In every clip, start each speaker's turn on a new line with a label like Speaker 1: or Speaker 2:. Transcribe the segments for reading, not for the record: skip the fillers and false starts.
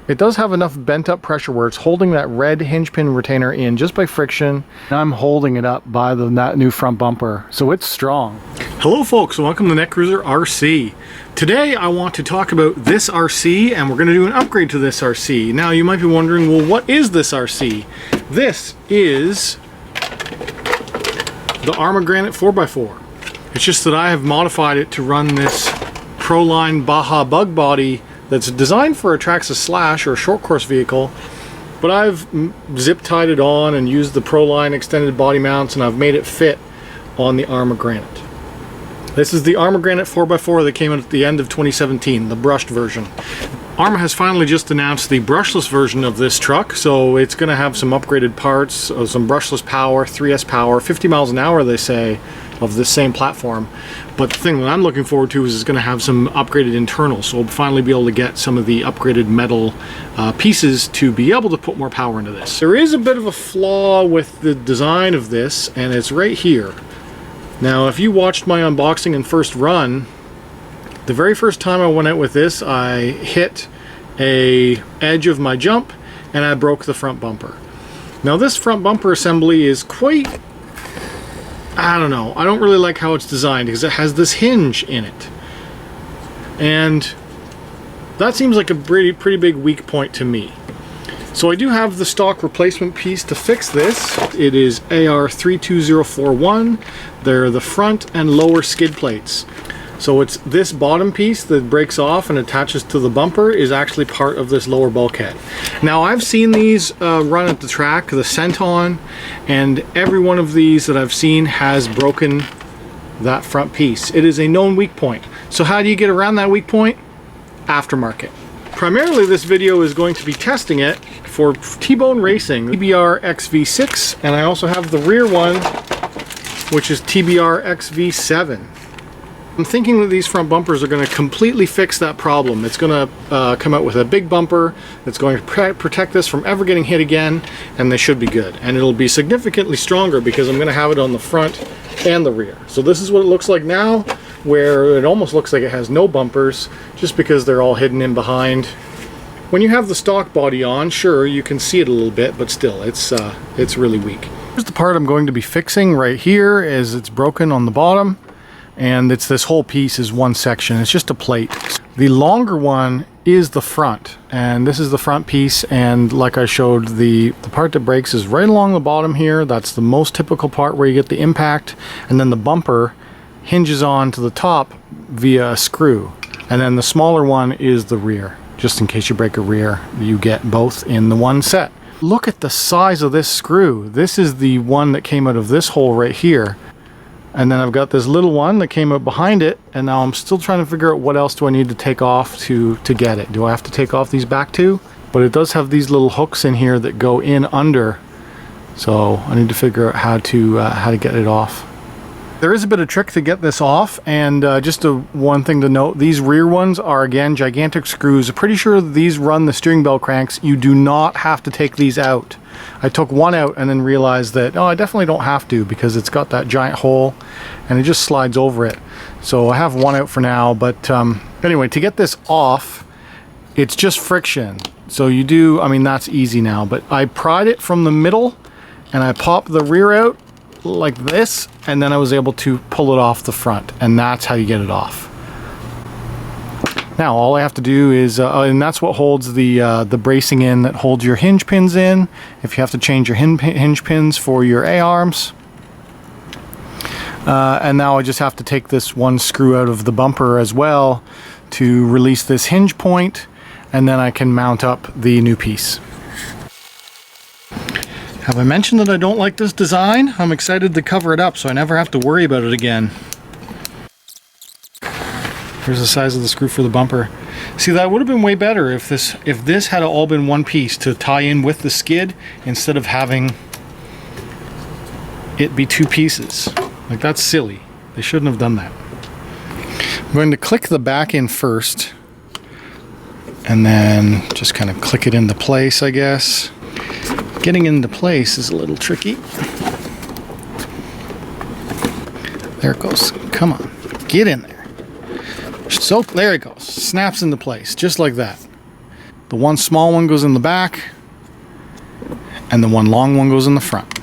Speaker 1: It does have enough bent up pressure where it's holding that red hinge pin retainer in just by friction. I'm holding it up by that new front bumper, so it's strong. Hello folks, welcome to Netcruzer RC. Today I want to talk about this RC, and we're going to do an upgrade to this RC. Now you might be wondering, well, what is this RC? This is the ARRMA Granite 4x4. It's just that I have modified it to run this Proline Baja bug body that's designed for a Traxxas Slash or a short course vehicle, but I've zip tied it on and used the Proline extended body mounts, and I've made it fit on the ARRMA Granite. This is the ARRMA Granite 4x4 that came out at the end of 2017, the brushed version. ARRMA has finally just announced the brushless version of this truck, so it's going to have some upgraded parts, some brushless power, 3S power, 50 miles an hour they say, of this same platform. But the thing that I'm looking forward to is it's going to have some upgraded internals, so we'll finally be able to get some of the upgraded metal pieces to be able to put more power into this. There is a bit of a flaw with the design of this, and it's right here. Now if you watched my unboxing and first run, the very first time I went out with this, I hit a edge of my jump and I broke the front bumper. Now this front bumper assembly is quite, I don't know, I don't really like how it's designed because it has this hinge in it. And that seems like a pretty big weak point to me. So I do have the stock replacement piece to fix this. It is AR32041. They're the front and lower skid plates. So it's this bottom piece that breaks off and attaches to the bumper is actually part of this lower bulkhead. Now I've seen these run at the track, the Centon, and every one of these that I've seen has broken that front piece. It is a known weak point. So how do you get around that weak point? Aftermarket. Primarily this video is going to be testing it for T-Bone Racing, TBR XV6, and I also have the rear one, which is TBR XV7. I'm thinking that these front bumpers are going to completely fix that problem. It's going to come out with a big bumper that's going to protect this from ever getting hit again, and they should be good. And it'll be significantly stronger because I'm going to have it on the front and the rear. So this is what it looks like now, where it almost looks like it has no bumpers just because they're all hidden in behind. When you have the stock body on, sure, you can see it a little bit, but still, it's really weak. Here's the part I'm going to be fixing right here, is it's broken on the bottom. And it's this whole piece is one section. It's just a plate. The longer one is the front, and this is the front piece, and like I showed, the part that breaks is right along the bottom here. That's the most typical part where you get the impact, and then the bumper hinges on to the top via a screw, and then the smaller one is the rear. Just in case you break a rear, you get both in the one set. Look at the size of this screw. This is the one that came out of this hole right here. And then I've got this little one that came up behind it, and now I'm still trying to figure out what else do I need to take off to get it. Do I have to take off these back too? But it does have these little hooks in here that go in under, so I need to figure out how to get it off. There is a bit of trick to get this off, and just one thing to note, these rear ones are again gigantic screws. I'm pretty sure these run the steering bell cranks. You do not have to take these out. I took one out and then realized that, oh, I definitely don't have to because it's got that giant hole and it just slides over it. So I have one out for now, but anyway, to get this off, it's just friction. So you do, I mean, that's easy now, but I pried it from the middle and I popped the rear out like this, and then I was able to pull it off the front, and that's how you get it off. Now all I have to do is, and that's what holds the bracing in that holds your hinge pins in, if you have to change your hinge pins for your A-arms. And now I just have to take this one screw out of the bumper as well to release this hinge point, and then I can mount up the new piece. Have I mentioned that I don't like this design? I'm excited to cover it up so I never have to worry about it again. Here's the size of the screw for the bumper. See, that would have been way better if this had all been one piece to tie in with the skid instead of having it be two pieces. Like, that's silly. They shouldn't have done that. I'm going to click the back in first and then just kind of click it into place, I guess. Getting into place is a little tricky. There it goes. Come on, get in there. So there it goes. Snaps into place, just like that. The one small one goes in the back, and the one long one goes in the front.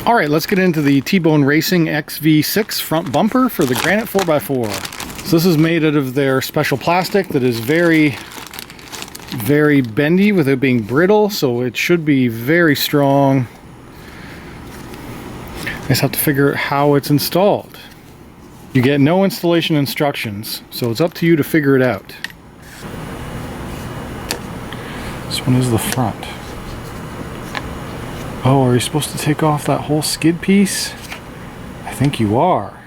Speaker 1: All right, let's get into the T-Bone Racing XV6 front bumper for the Granite 4x4. So this is made out of their special plastic that is very, very bendy without being brittle, so it should be very strong. I just have to figure out how it's installed. You get no installation instructions, so it's up to you to figure it out. This one is the front. Oh, are you supposed to take off that whole skid piece? I think you are.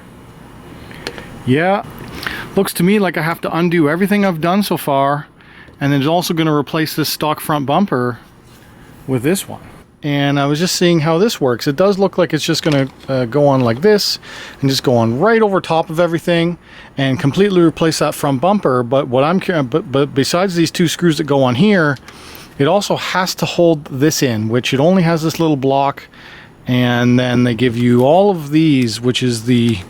Speaker 1: Yeah, looks to me like I have to undo everything I've done so far, and then it's also going to replace this stock front bumper with this one. And I was just seeing how this works. It does look like it's just going to go on like this and just go on right over top of everything and completely replace that front bumper. But what I'm but besides these two screws that go on here, it also has to hold this in, which it only has this little block, and then they give you all of these, which is they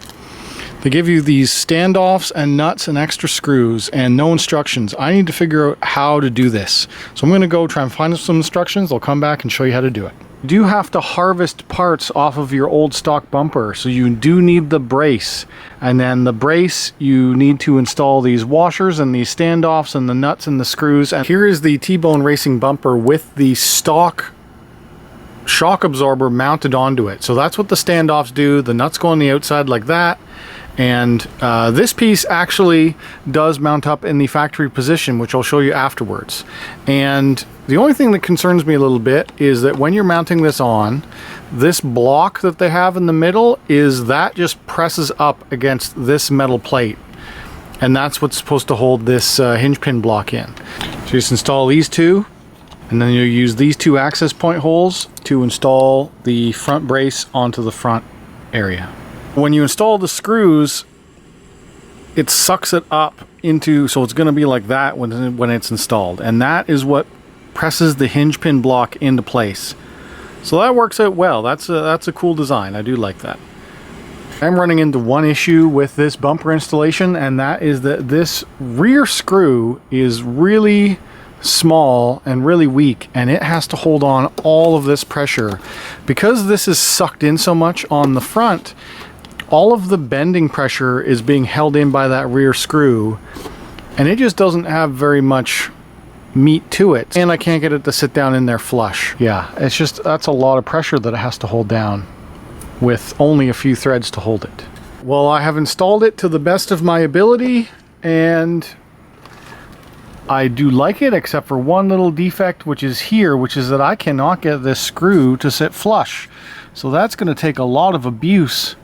Speaker 1: give you these standoffs and nuts and extra screws and no instructions. I need to figure out how to do this. So I'm going to go try and find some instructions. I'll come back and show you how to do it. You do have to harvest parts off of your old stock bumper, so you do need the brace. And then the brace, you need to install these washers and these standoffs and the nuts and the screws. And here is the T-Bone Racing bumper with the stock shock absorber mounted onto it. So that's what the standoffs do. The nuts go on the outside like that. And this piece actually does mount up in the factory position, which I'll show you afterwards. And the only thing that concerns me a little bit is that when you're mounting this on, this block that they have in the middle that just presses up against this metal plate. And that's what's supposed to hold this hinge pin block in. So you just install these two, and then you use these two access point holes to install the front brace onto the front area. When you install the screws, it sucks it up into, so it's going to be like that when it's installed, and that is what presses the hinge pin block into place. So that works out well. That's a cool design. I do like that. I'm running into one issue with this bumper installation, and that is that this rear screw is really small and really weak, and it has to hold on all of this pressure. Because this is sucked in so much on the front, all of the bending pressure is being held in by that rear screw, and it just doesn't have very much meat to it, and I can't get it to sit down in there flush. Yeah, it's just, that's a lot of pressure that it has to hold down with only a few threads to hold it. Well, I have installed it to the best of my ability, and I do like it, except for one little defect, which is here, which is that I cannot get this screw to sit flush. So that's going to take a lot of abuse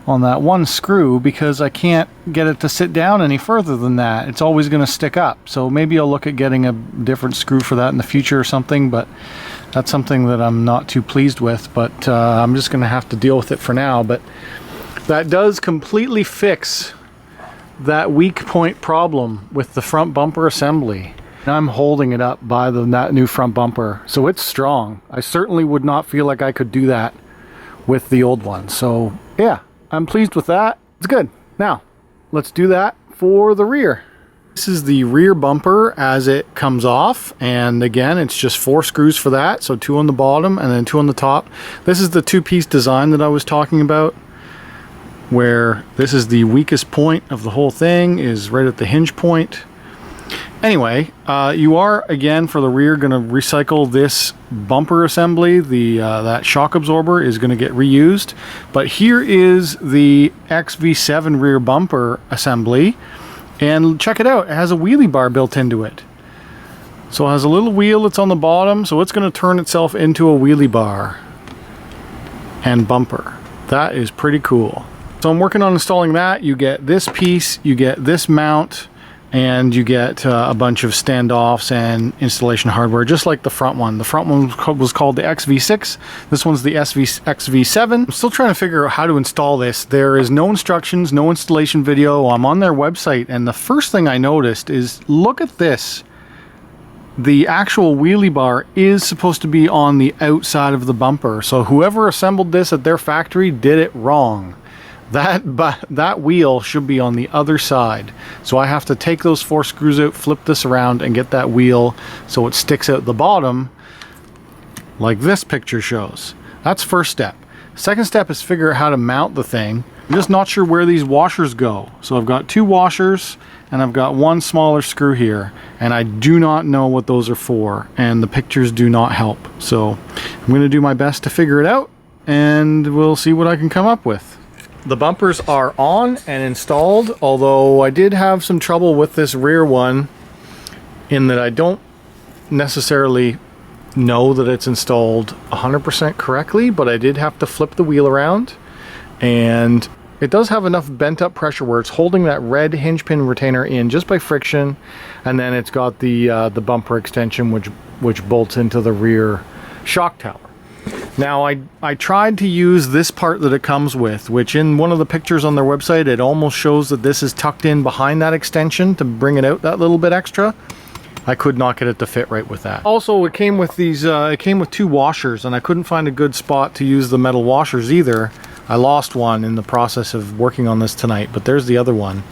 Speaker 1: on that one screw, because I can't get it to sit down any further than that. It's always going to stick up. So maybe I'll look at getting a different screw for that in the future or something, but that's something that I'm not too pleased with. But I'm just going to have to deal with it for now. But that does completely fix that weak point problem with the front bumper assembly. And I'm holding it up by that new front bumper, so it's strong. I certainly would not feel like I could do that with the old one. So yeah, I'm pleased with that. It's good. Now, let's do that for the rear. This is the rear bumper as it comes off, and again, it's just 4 screws for that, so 2 on the bottom and then 2 on the top. This is the 2-piece design that I was talking about, where this is the weakest point of the whole thing, is right at the hinge point. Anyway, you are, again, for the rear, going to recycle this bumper assembly. That shock absorber is going to get reused. But here is the XV7 rear bumper assembly. And check it out. It has a wheelie bar built into it. So it has a little wheel that's on the bottom. So it's going to turn itself into a wheelie bar and bumper. That is pretty cool. So I'm working on installing that. You get this piece, you get this mount, and you get a bunch of standoffs and installation hardware, just like the front one. The front one was called the XV6. This one's the XV7. I'm still trying to figure out how to install this. There is no instructions, no installation video. I'm on their website, and the first thing I noticed is, look at this. The actual wheelie bar is supposed to be on the outside of the bumper. So whoever assembled this at their factory did it wrong. that wheel should be on the other side. So I have to take those 4 screws out, flip this around, and get that wheel so it sticks out the bottom like this picture shows. That's first step. Second step is figure out how to mount the thing. I'm just not sure where these washers go. So I've got 2 washers and I've got 1 smaller screw here, and I do not know what those are for, and the pictures do not help. So I'm going to do my best to figure it out, and we'll see what I can come up with. The bumpers are on and installed, although I did have some trouble with this rear one in that I don't necessarily know that it's installed 100% correctly, but I did have to flip the wheel around, and it does have enough bent up pressure where it's holding that red hinge pin retainer in just by friction, and then it's got the bumper extension which bolts into the rear shock tower. Now I tried to use this part that it comes with, which in one of the pictures on their website it almost shows that this is tucked in behind that extension to bring it out that little bit extra. I could not get it to fit right with that. Also, it came with these it came with 2 washers, and I couldn't find a good spot to use the metal washers either. I lost one in the process of working on this tonight, but there's the other one.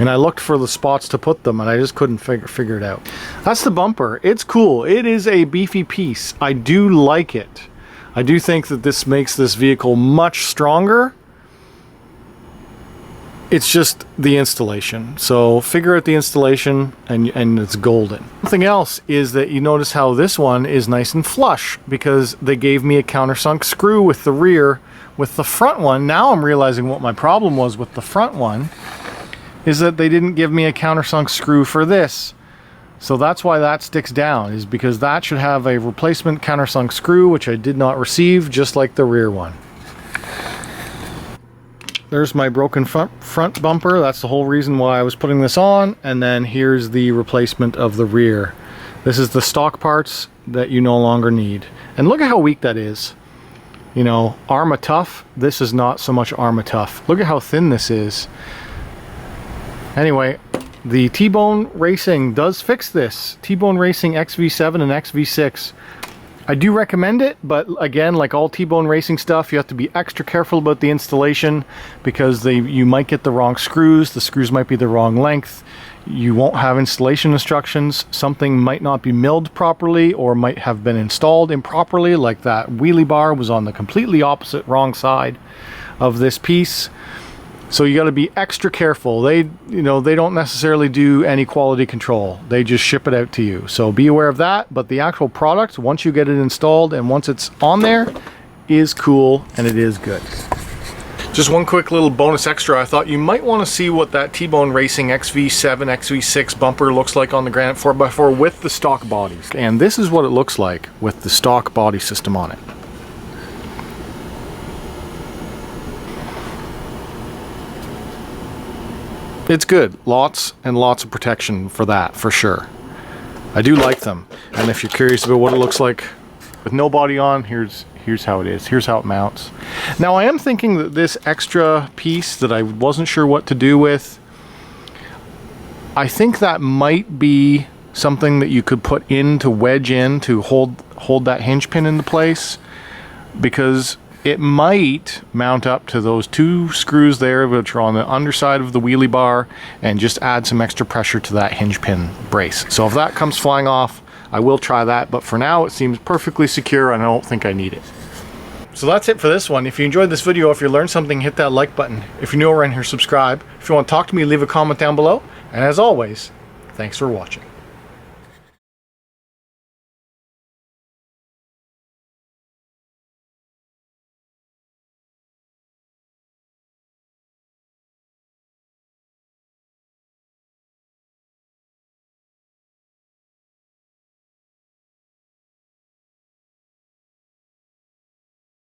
Speaker 1: And I looked for the spots to put them, and I just couldn't figure it out. That's the bumper. It's cool. It is a beefy piece. I do like it. I do think that this makes this vehicle much stronger. It's just the installation. So figure out the installation and it's golden. Something else is that you notice how this one is nice and flush because they gave me a countersunk screw with the rear. With the front one, now I'm realizing what my problem was with the front one is that they didn't give me a countersunk screw for this. So that's why that sticks down, is because that should have a replacement countersunk screw, which I did not receive, just like the rear one. There's my broken front bumper. That's the whole reason why I was putting this on. And then here's the replacement of the rear. This is the stock parts that you no longer need. And look at how weak that is. You know, ARRMA tough. This is not so much ARRMA tough. Look at how thin this is. Anyway, the T-Bone Racing does fix this. T-Bone Racing XV7 and XV6. I do recommend it, but again, like all T-Bone Racing stuff, you have to be extra careful about the installation because you might get the wrong screws. The screws might be the wrong length. You won't have installation instructions. Something might not be milled properly or might have been installed improperly, like that wheelie bar was on the completely opposite wrong side of this piece. So you got to be extra careful. They don't necessarily do any quality control. They just ship it out to you. So be aware of that. But the actual product, once you get it installed and once it's on there, is cool and it is good. Just one quick little bonus extra. I thought you might want to see what that T-Bone Racing XV7, XV6 bumper looks like on the Granite 4x4 with the stock bodies. And this is what it looks like with the stock body system on it. It's good. Lots and lots of protection for that, for sure. I do like them. And if you're curious about what it looks like with no body on, here's how it is. Here's how it mounts. Now I am thinking that this extra piece that I wasn't sure what to do with, I think that might be something that you could put in to wedge in to hold that hinge pin into place, because it might mount up to those 2 screws there which are on the underside of the wheelie bar and just add some extra pressure to that hinge pin brace. So if that comes flying off, I will try that, but for now it seems perfectly secure and I don't think I need it. So that's it for this one. If you enjoyed this video, if you learned something, hit that like button. If you're new around here, subscribe. If you want to talk to me, leave a comment down below. And as always, thanks for watching.